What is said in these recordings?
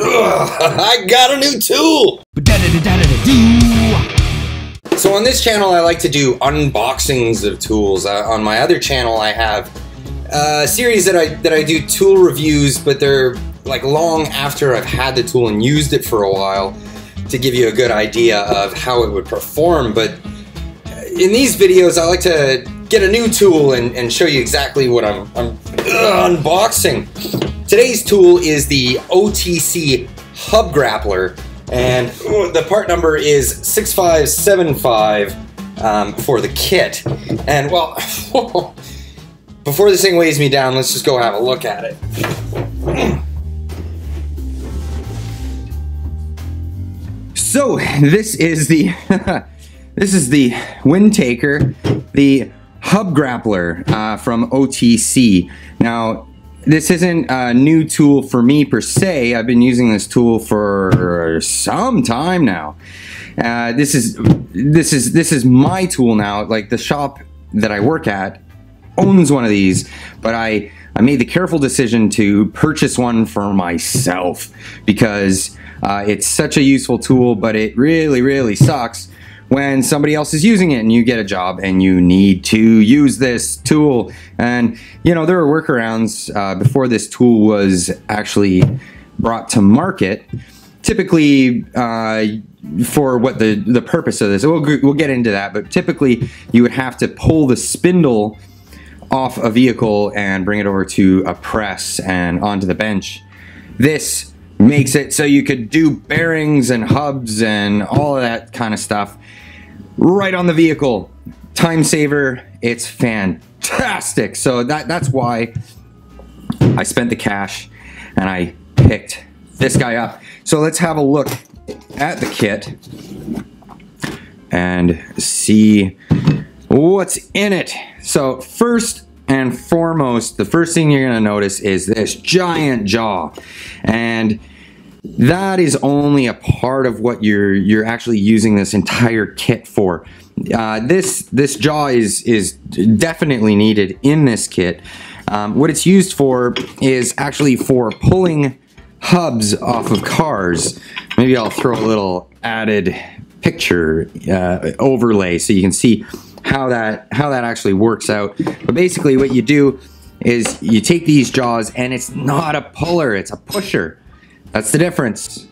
I got a new tool! So on this channel I like to do unboxings of tools. On my other channel I have a series that I do tool reviews, but they're like long after I've had the tool and used it for a while to give you a good idea of how it would perform. But in these videos I like to get a new tool and show you exactly what I'm unboxing. Today's tool is the Otc Hub Grappler, and the part number is 6575 for the kit. And well, before this thing weighs me down, let's just go have a look at it. So this is the this is the wind taker, the Hub Grappler from Otc. Now, this isn't a new tool for me per se. I've been using this tool for some time now. This is my tool now. Like, the shop that I work at owns one of these, but I made the careful decision to purchase one for myself because it's such a useful tool, but it really sucks when somebody else is using it and you get a job and you need to use this tool. And you know, there are workarounds before this tool was actually brought to market, typically for what the purpose of this. We'll get into that, but typically you would have to pull the spindle off a vehicle and bring it over to a press and onto the bench. This makes it so you could do bearings and hubs and all of that kind of stuff right on the vehicle. Time saver. It's fantastic. So that's why I spent the cash and I picked this guy up. So let's have a look at the kit and see what's in it. So first and foremost, the first thing you're gonna notice is this giant jaw, and that is only a part of what you're actually using this entire kit for. This jaw is definitely needed in this kit. What it's used for is actually for pulling hubs off of cars. Maybe I'll throw a little added picture overlay so you can see how that actually works out. But basically what you do is you take these jaws, and it's not a puller, it's a pusher. That's the difference.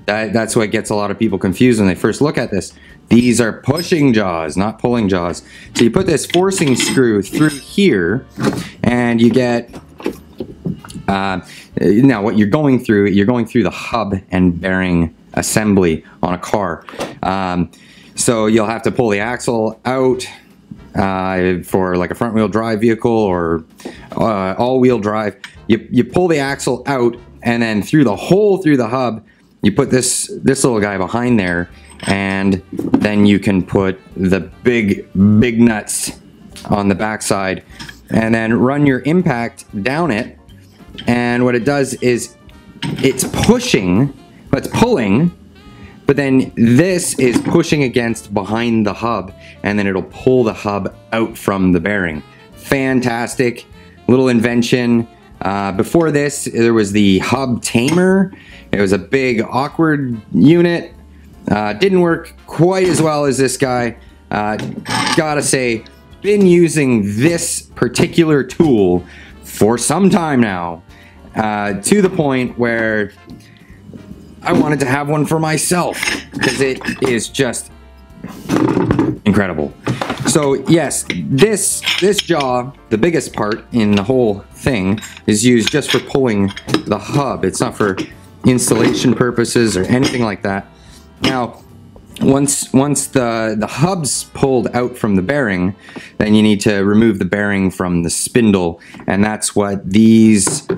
That's what gets a lot of people confused when they first look at this. These are pushing jaws, not pulling jaws. So you put this forcing screw through here, and you get now what you're going through the hub and bearing assembly on a car. So you'll have to pull the axle out for like a front wheel drive vehicle or all wheel drive. You pull the axle out, and then through the hole through the hub, you put this little guy behind there, and then you can put the big nuts on the backside, and then run your impact down it. And what it does is it's pushing, it's pulling, but then this is pushing against behind the hub, and then it'll pull the hub out from the bearing. Fantastic little invention. Before this, there was the Hub Tamer. It was a big, awkward unit. Didn't work quite as well as this guy. Gotta say, been using this particular tool for some time now, to the point where I wanted to have one for myself because it is just incredible. So yes, this jaw, the biggest part in the whole thing, is used just for pulling the hub. It's not for installation purposes or anything like that. All Once the hub's pulled out from the bearing, then you need to remove the bearing from the spindle, and that's what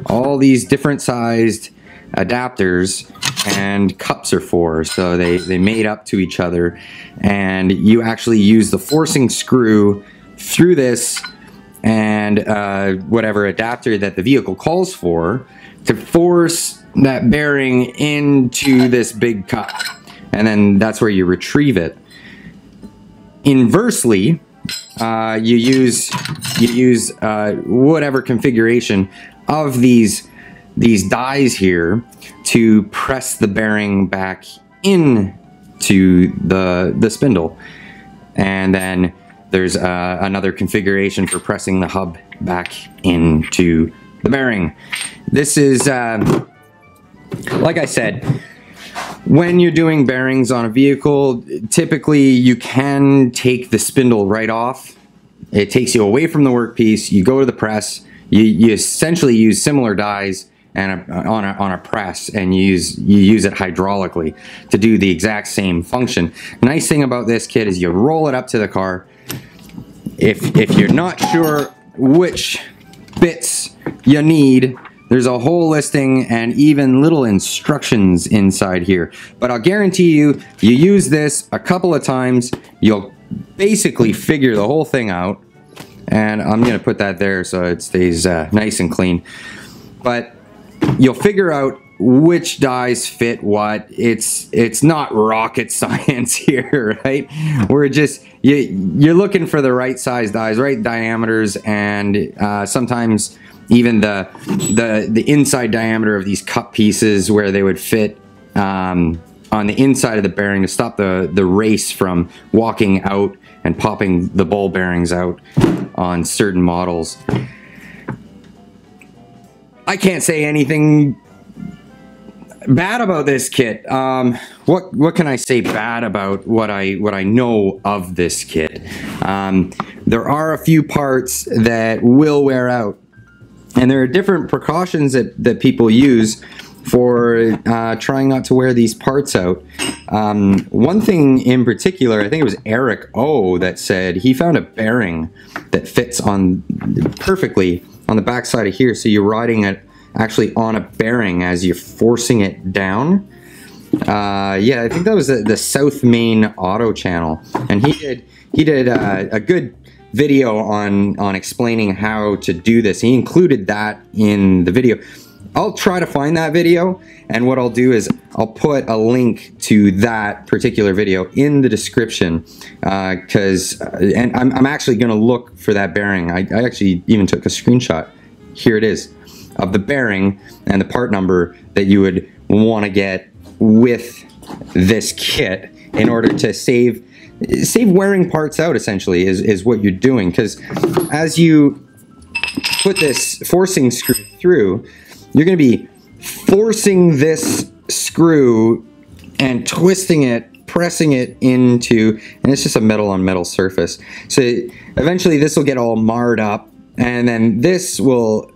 all these different sized adapters and cups are for. So they mate up to each other, and you actually use the forcing screw through this and whatever adapter that the vehicle calls for to force that bearing into this big cup, and then that's where you retrieve it. Inversely, you use whatever configuration of these these dies here to press the bearing back into the spindle. And then there's another configuration for pressing the hub back into the bearing. This is, like I said, when you're doing bearings on a vehicle, typically you can take the spindle right off. It takes you away from the workpiece. You go to the press. You essentially use similar dies and on a press, and you use it hydraulically to do the exact same function. The nice thing about this kit is you roll it up to the car. If you're not sure which bits you need, there's a whole listing and even little instructions inside here. But I'll guarantee you, you use this a couple of times, you'll basically figure the whole thing out. And I'm gonna put that there so it stays nice and clean. But you'll figure out which dies fit what. It's not rocket science here, right? We're just, you're looking for the right size dies, right diameters, and sometimes even the inside diameter of these cut pieces where they would fit on the inside of the bearing to stop the race from walking out and popping the ball bearings out on certain models. I can't say anything bad about this kit. What can I say bad about what I know of this kit? There are a few parts that will wear out, and there are different precautions that people use for trying not to wear these parts out. One thing in particular, I think it was Eric O that said he found a bearing that fits on perfectly on the back side of here, so you're riding it actually on a bearing as you're forcing it down. Yeah, I think that was the South Main Auto channel, and he did a good video on explaining how to do this. He included that in the video. I'll try to find that video, and what I'll do is I'll put a link to that particular video in the description, and I'm actually going to look for that bearing. I actually even took a screenshot. Here it is, of the bearing and the part number that you would want to get with this kit in order to save wearing parts out, essentially, is what you're doing. Because as you put this forcing screw through, you're going to be forcing this screw and twisting it, pressing it into, and it's just a metal on metal surface. So eventually this will get all marred up, and then this will,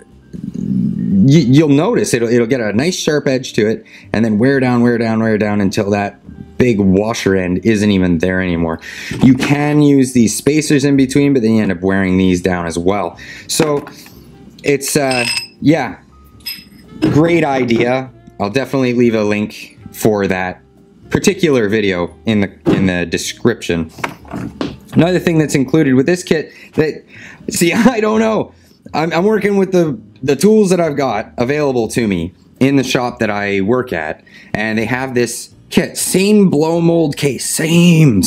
you'll notice it'll get a nice sharp edge to it, and then wear down until that big washer end isn't even there anymore. You can use these spacers in between, but then you end up wearing these down as well. So it's yeah, great idea. I'll definitely leave a link for that particular video in the description. Another thing that's included with this kit that, see, I don't know. I'm working with the tools that I've got available to me in the shop that I work at, and they have this kit, same blow mold case, same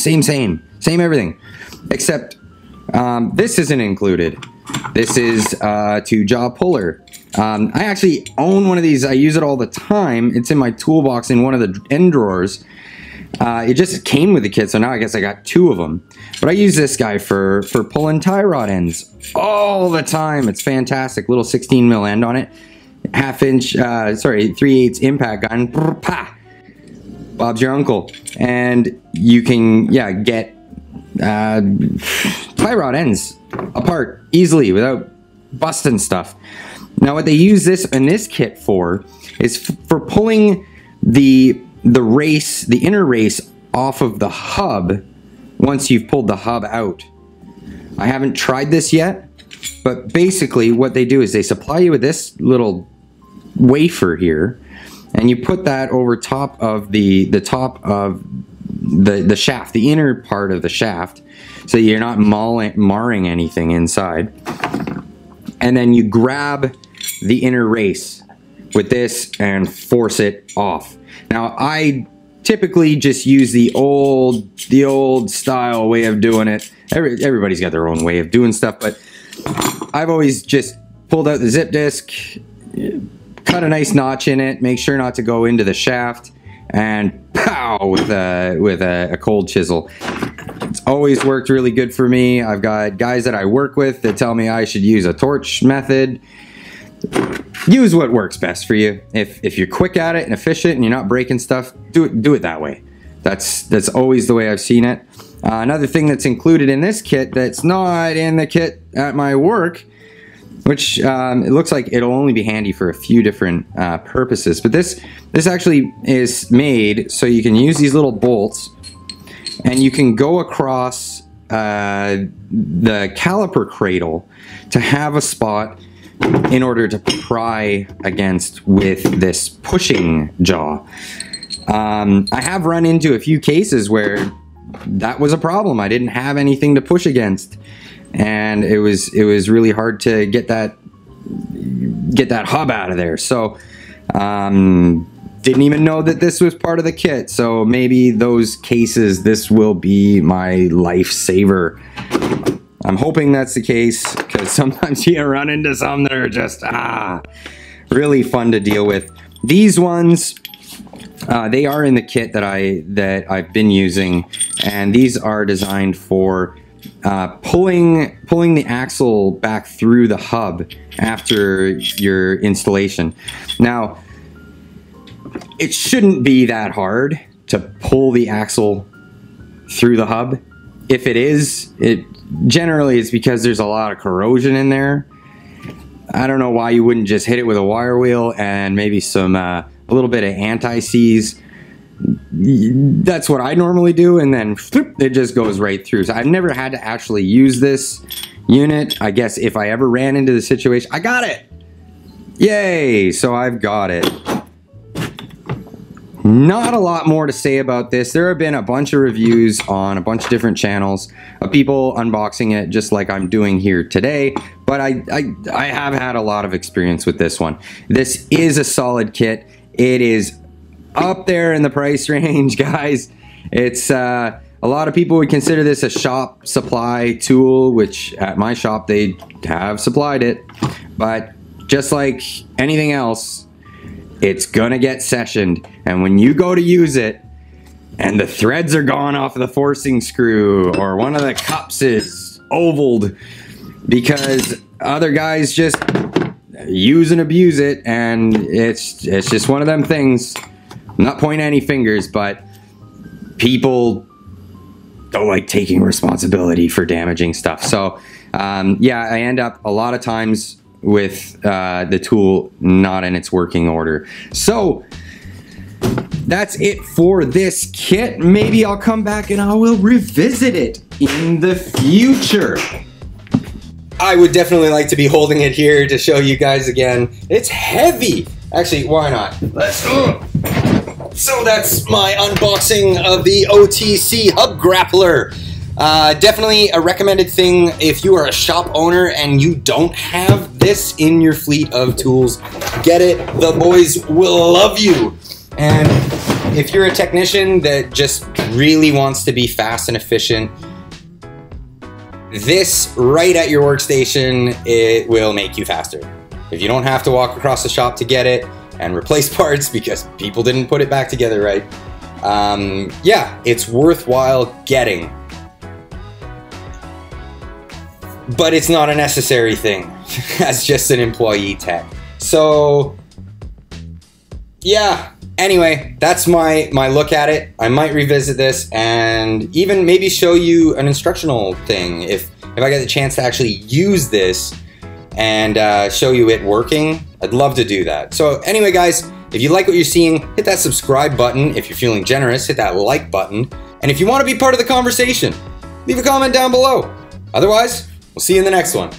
everything, except this isn't included. This is to jaw puller. I actually own one of these. I use it all the time. It's in my toolbox in one of the end drawers. It just came with the kit, so now I guess I got two of them. But I use this guy for pulling tie rod ends all the time. It's fantastic. Little 16 mil end on it. 3/8 impact gun. Pa! Bob's your uncle. And you can, yeah, get tie rod ends apart easily without busting stuff. Now what they use this in this kit for is for pulling the race, the inner race off of the hub once you've pulled the hub out. I haven't tried this yet, but basically what they do is they supply you with this little wafer here, and you put that over top of the top of the shaft, the inner part of the shaft, so you're not marring anything inside. And then you grab the inner race with this and force it off. Now I typically just use the old style way of doing it. Everybody's got their own way of doing stuff, but I've always just pulled out the zip disc, cut a nice notch in it, make sure not to go into the shaft, and pow with a cold chisel. It's always worked really good for me. I've got guys that I work with that tell me I should use a torch method. Use what works best for you. If you're quick at it and efficient and you're not breaking stuff, do it that way. That's always the way I've seen it. Another thing that's included in this kit that's not in the kit at my work, which it looks like it'll only be handy for a few different purposes, but this actually is made so you can use these little bolts and you can go across the caliper cradle to have a spot in order to pry against with this pushing jaw. I have run into a few cases where that was a problem. I didn't have anything to push against, and it was really hard to get that hub out of there. So didn't even know that this was part of the kit. So maybe those cases, this will be my lifesaver. I'm hoping that's the case, because sometimes you run into some that are just really fun to deal with. These ones, they are in the kit that I've been using, and these are designed for pulling the axle back through the hub after your installation. Now, it shouldn't be that hard to pull the axle through the hub. If it is, generally it's because there's a lot of corrosion in there. I don't know why you wouldn't just hit it with a wire wheel and maybe some a little bit of anti-seize. That's what I normally do, and then it just goes right through. So I've never had to actually use this unit. I guess if I ever ran into the situation, I got it! Yay! So I've got it. Not a lot more to say about this. There have been a bunch of reviews on a bunch of different channels of people unboxing it just like I'm doing here today, but I have had a lot of experience with this one. This is a solid kit. It is up there in the price range, guys. It's a lot of people would consider this a shop supply tool, which at my shop they have supplied it, but just like anything else, it's gonna get sessioned, and when you go to use it and the threads are gone off of the forcing screw, or one of the cups is ovaled because other guys just use and abuse it, and it's just one of them things. I'm not pointing any fingers, but people don't like taking responsibility for damaging stuff. So yeah, I end up a lot of times with the tool not in its working order. So that's it for this kit. Maybe I'll come back and I will revisit it in the future. I would definitely like to be holding it here to show you guys again. It's heavy. Actually, why not? Let's go. So that's my unboxing of the Otc Hub Grappler. Definitely a recommended thing if you are a shop owner and you don't have this in your fleet of tools. Get it. The boys will love you. And if you're a technician that just really wants to be fast and efficient, this right at your workstation, it will make you faster. If you don't have to walk across the shop to get it and replace parts because people didn't put it back together right, yeah, it's worthwhile getting. But it's not a necessary thing as just an employee tech. So yeah, anyway, that's my look at it. I might revisit this and even maybe show you an instructional thing if I get the chance to actually use this and show you it working. I'd love to do that. So anyway, guys, if you like what you're seeing, hit that subscribe button. If you're feeling generous, hit that like button. And if you want to be part of the conversation, leave a comment down below. Otherwise, we'll see you in the next one.